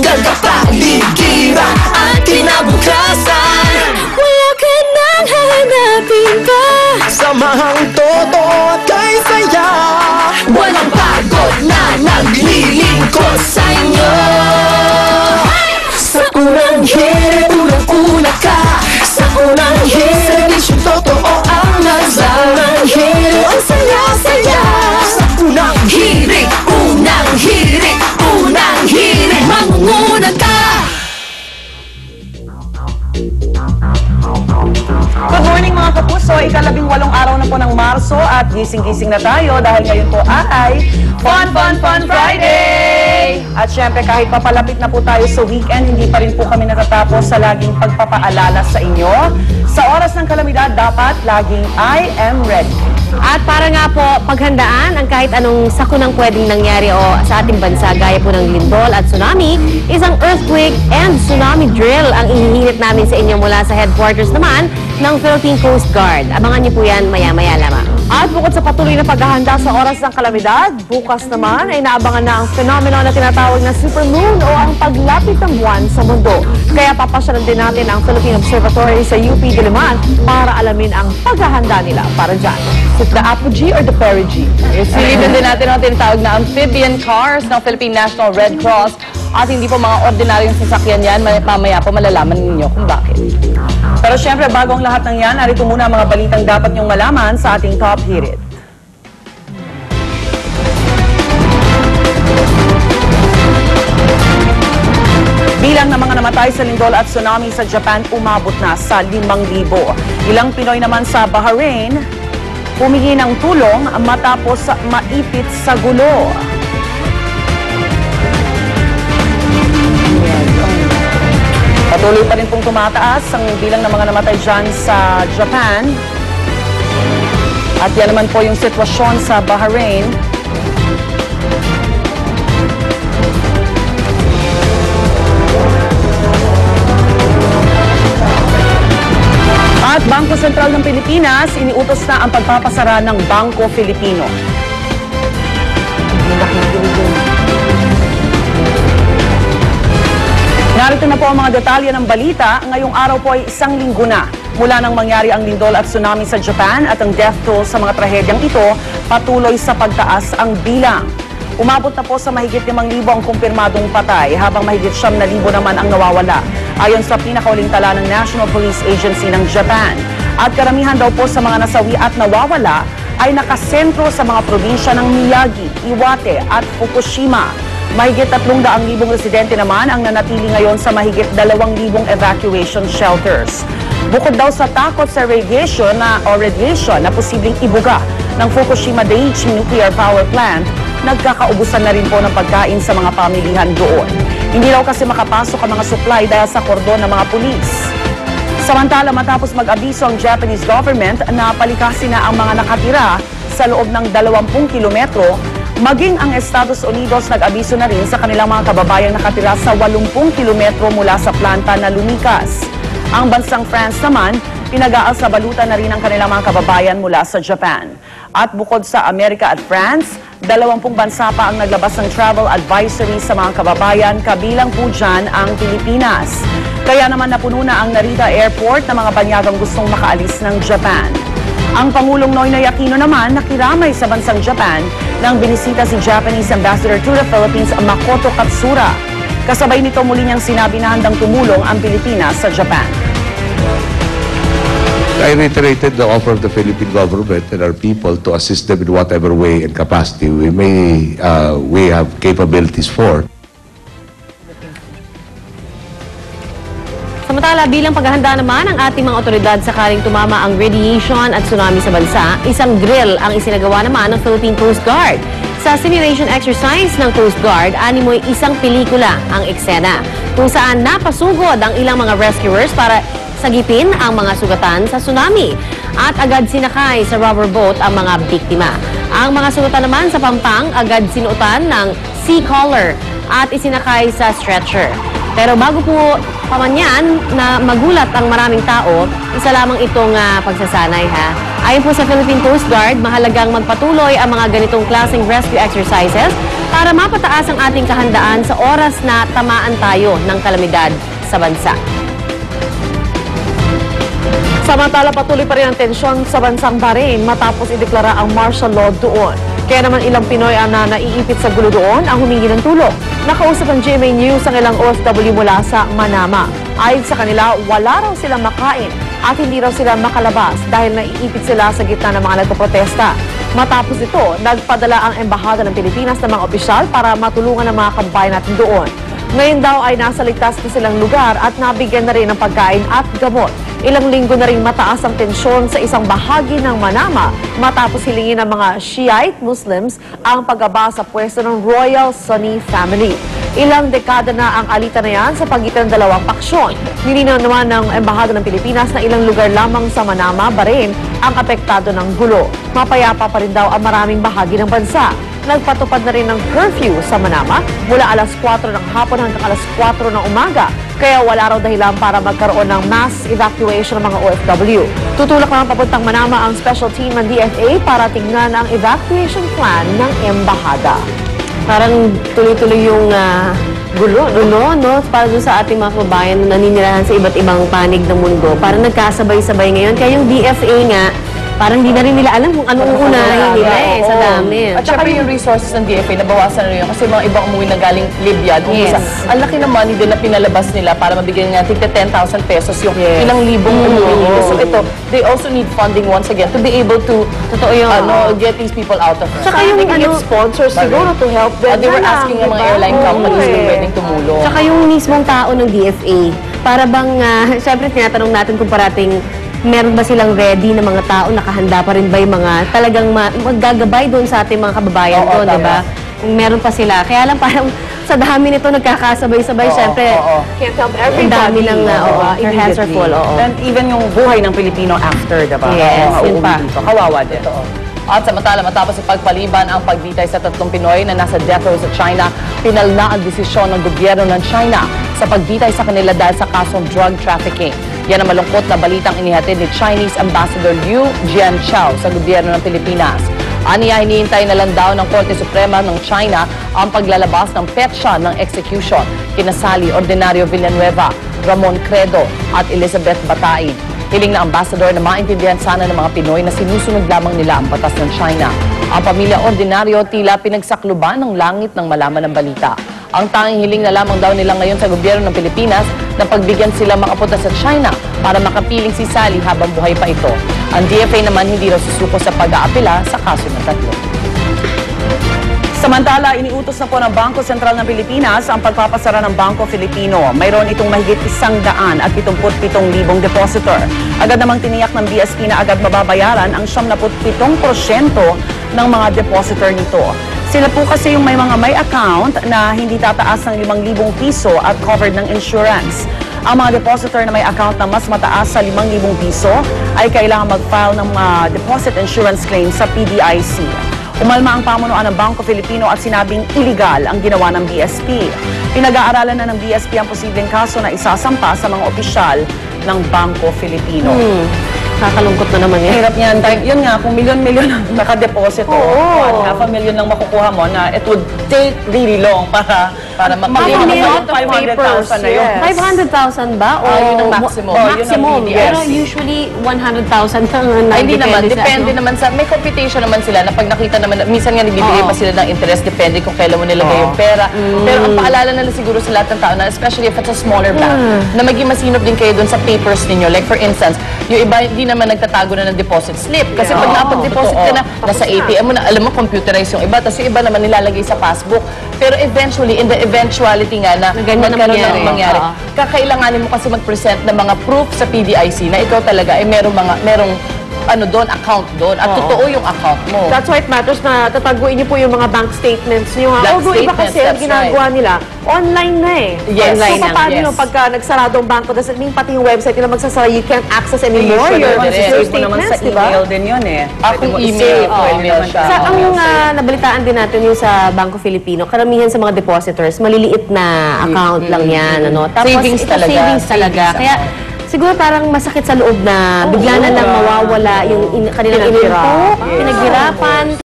hanggang kapaligiran at kinabukasan. Wala ka nang hahanapin pa, Samahang todo at kay saya. walang pagod na naglilingkod sa inyo. Sa unang hirit, unang-una ka. Sa unang hirit, servisyong totoo ang nasalang hirit. Ang saya-saya. Sa unang hirit, unang hirit, unang hirit, mangunguna ka. Good morning mga kapuso, ika-18 araw na po ng Marso at gising-gising na tayo dahil ngayon po ay Fun Friday! At syempre kahit papalapit na po tayo sa weekend, hindi pa rin po kami natatapos sa laging pagpapaalala sa inyo. Sa oras ng kalamidad, dapat laging I am ready. At para nga po paghandaan ang kahit anong sakunang pwedeng nangyari o sa ating bansa gaya po ng lindol at tsunami, isang earthquake and tsunami drill ang inihirit namin sa inyo mula sa headquarters naman ng Philippine Coast Guard. Abangan niyo po yan maya-maya lamang. At bukod sa patuloy na paghahanda sa oras ng kalamidad, bukas naman ay naabangan na ang phenomenon na tinatawag na supermoon o ang paglapit ng buwan sa mundo. Kaya papasyalan din natin ang Philippine Observatory sa UP Diliman para alamin ang paghahanda nila para dyan. Is it the apogee or the perigee? Silipin din natin ang tinatawag na amphibian cars ng Philippine National Red Cross. At hindi po mga ordinaryong sasakyan yan, mamaya po malalaman ninyo kung bakit. Pero syempre, bago ang lahat ng yan, narito muna ang mga balitang dapat niyong malaman sa ating Top Hirit. Bilang ng mga namatay sa lindol at tsunami sa Japan, umabot na sa 5,000. Ilang Pinoy naman sa Bahrain, humingi ng tulong matapos maipit sa gulo. Patuloy pa rin pong tumataas ang bilang ng mga namatay dyan sa Japan. At yan naman po yung sitwasyon sa Bahrain. At Bangko Sentral ng Pilipinas, iniutos na ang pagpapasara ng Bangko Filipino. Narito na po ang mga detalye ng balita. Ngayong araw po ay 1 linggo na mula nang mangyari ang lindol at tsunami sa Japan at ang death toll sa mga trahedyang ito patuloy sa pagtaas ang bilang. Umabot na po sa mahigit 5,000 ang kumpirmadong patay habang mahigit 9,000 naman ang nawawala ayon sa pinakauling tala ng National Police Agency ng Japan. At karamihan daw po sa mga nasawi at nawawala ay nakasentro sa mga probinsya ng Miyagi, Iwate at Fukushima. Mahigit 300,000 residente naman ang nanatili ngayon sa mahigit 2,000 evacuation shelters. Bukod daw sa takot sa radiation na posibleng ibuga ng Fukushima Daiichi Nuclear Power Plant, nagkakaubusan na rin po ng pagkain sa mga pamilihan doon. Hindi daw kasi makapasok ang mga supply dahil sa kordon ng mga pulis. Samantala, matapos mag-abiso ang Japanese government na palikasin na ang mga nakatira sa loob ng 20 kilometro, maging ang Estados Unidos nag-abiso na rin sa kanilang mga kababayang nakatira sa 80 kilometro mula sa planta na lumikas. Ang bansang France naman, pinag-aalsabalutan na rin ang kanilang mga kababayan mula sa Japan. At bukod sa Amerika at France, 20 bansa pa ang naglabas ng travel advisory sa mga kababayan, kabilang po dyan ang Pilipinas. Kaya naman napuno na ang Narita Airport na mga banyagang gustong makaalis ng Japan. Ang Pangulong Noynoy Aquino naman nakiramay sa bansang Japan nang binisita si Japanese Ambassador to the Philippines Makoto Katsura. Kasabay nito muli niyang sinabi na handang tumulong ang Pilipinas sa Japan. I reiterated the offer of the Philippine government and our people to assist them in whatever way and capacity we have capabilities for. Samantala, bilang paghahanda naman ng ating mga otoridad sakaling tumama ang radiation at tsunami sa bansa, isang drill ang isinagawa naman ng Philippine Coast Guard. Sa simulation exercise ng Coast Guard, animoy isang pelikula ang eksena kung saan napasugod ang ilang mga rescuers para sagipin ang mga sugatan sa tsunami at agad sinakay sa rubber boat ang mga biktima. Ang mga sugatan naman sa Pampang agad sinuotan ng sea collar at isinakay sa stretcher. Pero bago po pamanyan na magulat ang maraming tao, isa lamang itong pagsasanay ha. Ayon po sa Philippine Coast Guard, mahalagang magpatuloy ang mga ganitong klaseng rescue exercises para mapataas ang ating kahandaan sa oras na tamaan tayo ng kalamidad sa bansa. Samantala, patuloy pa rin ang tensyon sa bansang Bahrain matapos ideklara ang martial law doon. Kaya naman ilang Pinoy ang naiipit sa gulo doon ang humingi ng tulong. Nakausap ng GMA News ang ilang OFW mula sa Manama. Ayon sa kanila, wala raw silang makain at hindi raw sila makalabas dahil naiipit sila sa gitna ng mga nagpoprotesta. Matapos ito, nagpadala ang Embahada ng Pilipinas ng mga opisyal para matulungan ang mga kababayan natin doon. Ngayon daw ay nasa ligtas na silang lugar at nabigyan na rin ng pagkain at gamot. Ilang linggo na rin mataas ang tensyon sa isang bahagi ng Manama matapos hilingin ng mga Shiite Muslims ang paggaba sa pwesto ng Royal Sunni family. Ilang dekada na ang alitan na yan sa pagitan ng dalawang paksyon. Nilinaw naman ng Embahada ng Pilipinas na ilang lugar lamang sa Manama, Bahrain ang apektado ng gulo. Mapayapa pa rin daw ang maraming bahagi ng bansa. Nagpatupad na rin ng curfew sa Manama mula alas 4 ng hapon hanggang alas 4 ng umaga. Kaya wala raw dahilan para magkaroon ng mass evacuation ng mga OFW. Tutulak naman papuntang Manama ang special team ng DFA para tingnan ang evacuation plan ng Embahada. Parang tuloy-tuloy yung gulo, no? Para doon sa ating mga kababayan na naninirahan sa iba't ibang panig ng mundo. Parang nagkasabay-sabay ngayon. Kaya yung DFA nga, parang di na rin nila alam kung anong unahin nila sa dami. At saka yung resources ng DFA, nabawasan na rin yun kasi mga ibang umuwi na galing Libya. Yes. Ang laki ng money din na pinalabas nila para mabigyan nga tigta 10,000 pesos yung ilang libong umuwi dito. So ito, they also need funding once again to be able to Totoo yung get these people out of it. Tsaka yung sponsors siguro to help them. They were asking ng mga airline companies kung pwedeng tumulong. Tsaka yung mismong tao ng DFA, para bang, syempre tinatanong natin kung parating meron ba silang ready na mga tao, nakahanda pa rin ba yung mga talagang maggagabay doon sa ating mga kababayan doon, di ba? Kung meron pa sila. Kaya lang parang sa dami nito nagkakasabay-sabay, syempre, Can't help ang dami ng your hands are full. And even yung buhay ng Pilipino after, diba? Yes, yun pa. Kawawa din. At samantala, matapos ipagpaliban ang pagbitay sa 3 Pinoy na nasa death row sa China, pinal na ang desisyon ng gobyerno ng China sa pagbitay sa kanila dahil sa kasong drug trafficking. Yan ang malungkot na balitang inihatid ni Chinese Ambassador Liu Jianchao sa gobyerno ng Pilipinas. Aniya, hinihintay na lang daw ng Korte Suprema ng China ang paglalabas ng petsa ng execution kina Sally Ordinario Villanueva, Ramon Credo at Elizabeth Bataid. Hiling na ambassador na maintindihan sana ng mga Pinoy na sinusunod lamang nila ang batas ng China. Ang pamilya Ordinario tila pinagsakluban ng langit ng malaman ng balita. Ang tanging hiling na lamang daw nila ngayon sa gobyerno ng Pilipinas na pagbigyan sila makapunta sa China para makapiling si Sally habang buhay pa ito. Ang DFA naman hindi raw susuko sa pag-aapela sa kaso ng 3. Samantala, iniutos na po ng Bangko Sentral ng Pilipinas ang pagpapasara ng Bangko Filipino. Mayroon itong mahigit 177,000 depositor. Agad namang tiniyak ng BSP na agad mababayaran ang 77% ng mga depositor nito. Sila po kasi yung may account na hindi tataas ng 5,000 piso at covered ng insurance. Ang mga depositor na may account na mas mataas sa 5,000 piso ay kailangan mag-file ng deposit insurance claim sa PDIC. Umalma ang pamunuan ng Bangko Filipino at sinabing iligal ang ginawa ng BSP. Pinag-aaralan na ng BSP ang posibleng kaso na isasampa sa mga opisyal ng Bangko Filipino. Kakalungkot na naman yan. Hirap niyan. Yun nga, kung milyon-milyon ang nakadeposito, 500,000 lang makukuha mo na it would take really long para Million 500,000 na yun. 500,000 ba? O yun ang maximum. Maximum. Yun ang Pero usually 100,000 lang Ay, hindi naman. Depende sa, naman sa, may computation naman sila na pag nakita naman, minsan nga nagbibigay pa sila ng interest, depende kung kailan mo nilagay yung pera. Pero ang paalala na siguro sa lahat ng tao na, especially if it's a smaller bank, na maging masinop din kayo dun sa papers ninyo. Like for instance, yung iba hindi naman nagtatago na ng deposit slip. Kasi pag nakapag-deposit ka na, nasa ATM mo na, alam mo, computerized yung iba. Tapos yung iba naman nilalagay sa passbook. Pero eventually, in the eventuality nga na magkaroon ng mangyari, kakailanganin mo kasi mag-present ng mga proof sa PDIC na ikaw talaga ay merong account doon at totoo yung account mo. That's why it matters na tataguin niyo po yung mga bank statements niyo. Although iba kasi ang ginagawa nila, online na eh. Yes. So paano yung pagka nagsarado ang banko, doesn't mean pati yung website nila magsasara, you can't access anymore your statements, di ba? Email din yun eh. Akong email siya. Sa ang nabalitaan din natin yung sa Bangko Filipino, karamihan sa mga depositors, maliliit na account lang yan. Tapos Savings ito, talaga. savings talaga. Kaya siguro parang masakit sa loob na bigla na lang mawawala yung kanilang ininto, pinaghirapan.